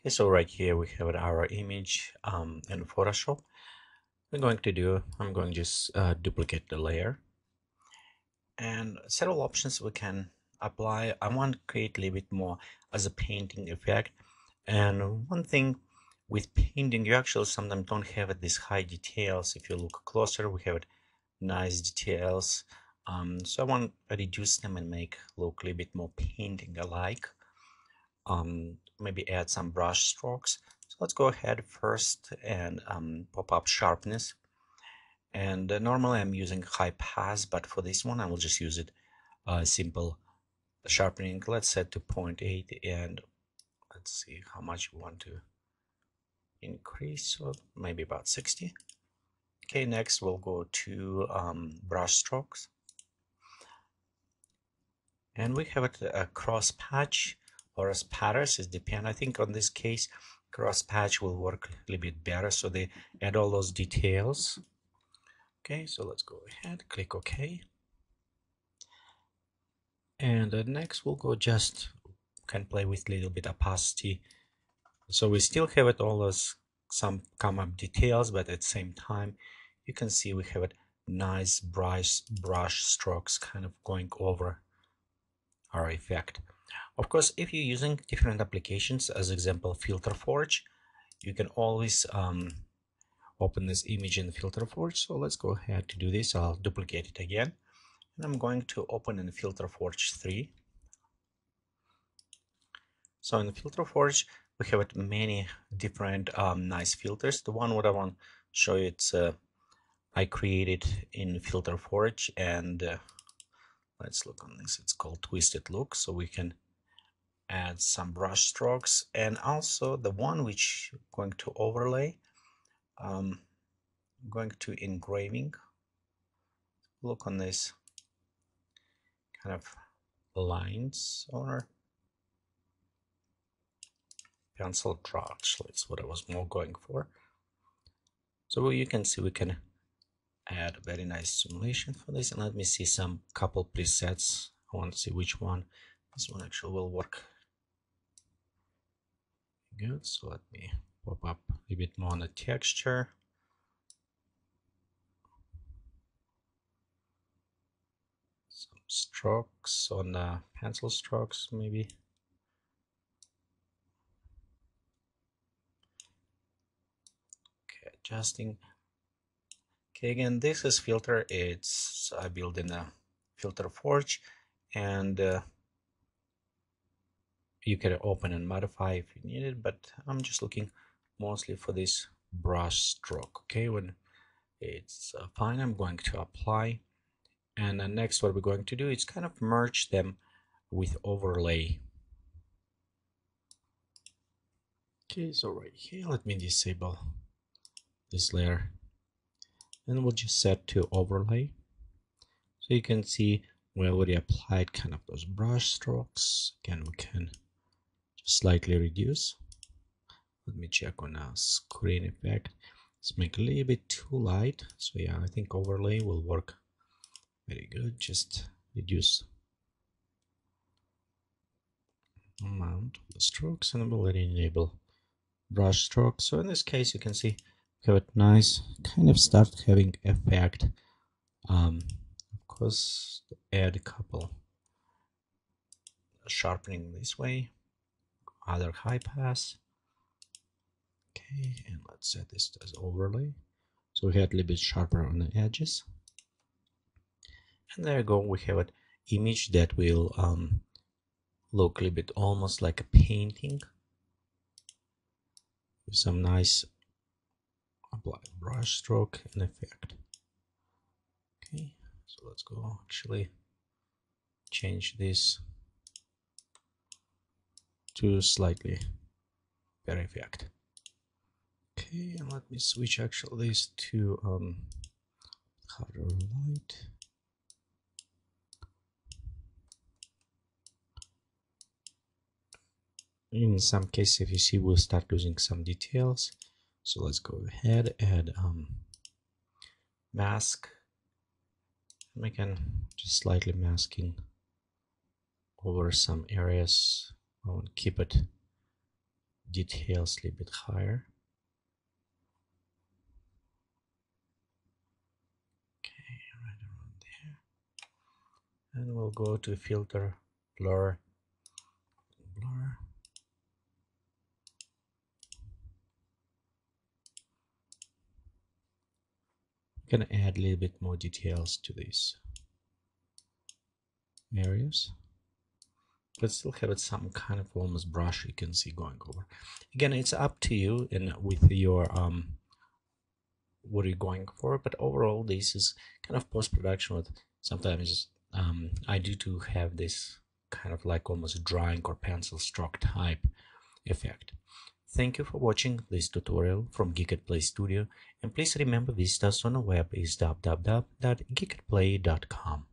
Okay, so right here we have our image in Photoshop. I'm going to just duplicate the layer, and several options we can apply. I want to create a little bit more as a painting effect. And one thing with painting, you actually sometimes don't have these high details. If you look closer, we have nice details. So I want to reduce them and make look a little bit more painting alike. Maybe add some brush strokes. So let's go ahead first and pop up sharpness. And normally I'm using high pass, but for this one I will just use it simple sharpening. Let's set to 0.8, and let's see how much we want to increase. So maybe about 60. Okay, next we'll go to brush strokes, and we have a cross patch or a spatters. It depends. I think on this case cross patch will work a little bit better, so they add all those details. Okay, so let's go ahead, click OK, and next we'll go just can play with a little bit opacity, so we still have it all those some come up details, but at the same time you can see we have it nice brush strokes kind of going over our effect. Of course, if you're using different applications, as example Filter Forge, you can always open this image in Filter Forge. So let's go ahead to do this. I'll duplicate it again, and I'm going to open in Filter Forge 3. So in Filter Forge we have many different nice filters. The one what I want to show you, it's I created in Filter Forge, and let's look on this. It's called Twisted Look, so we can add some brush strokes, and also the one which I'm going to overlay, going to engraving. Look on this kind of lines or pencil draw. Actually, it's what I was more going for. So you can see we can add very nice simulation for this, and let me see some couple presets. I want to see which one. This one actually will work good. So let me pop up a little bit more on the texture. Some strokes on the pencil strokes, maybe. Okay, adjusting. Okay, again, this is filter. It's I built in a Filter Forge, and you can open and modify if you need it, but I'm just looking mostly for this brush stroke. Okay, when it's fine, I'm going to apply, and next what we're going to do is kind of merge them with overlay. Okay, so right here, let me disable this layer, and we'll just set to overlay. So you can see we already applied kind of those brush strokes. Again, we can just slightly reduce. Let me check on our screen effect. Let's make a little bit too light. So yeah, I think overlay will work very good. Just reduce amount of the strokes, and we'll enable brush strokes. So in this case, you can see we have it nice, kind of start having effect. Of course, add a couple sharpening this way, other high pass. Okay, and let's set this as overlay. So we had a little bit sharper on the edges. And there you go, we have an image that will look a little bit almost like a painting with some nice applied brush stroke and effect. Okay, so let's go actually change this to slightly better effect. Okay, and let me switch actually this to color light. In some cases, if you see, we'll start losing some details. So let's go ahead, add mask. We can just slightly masking over some areas. I want to keep it details a little bit higher. Okay, right around there. And we'll go to filter, blur. I'm gonna add a little bit more details to these areas, but still have it some kind of almost brush you can see going over. Again, it's up to you and with your what are you going for, but overall this is kind of post-production with sometimes I do to have this kind of like almost drawing or pencil stroke type effect. Thank you for watching this tutorial from Geek at Play Studio, and please remember visit us on the web is www.geekatplay.com.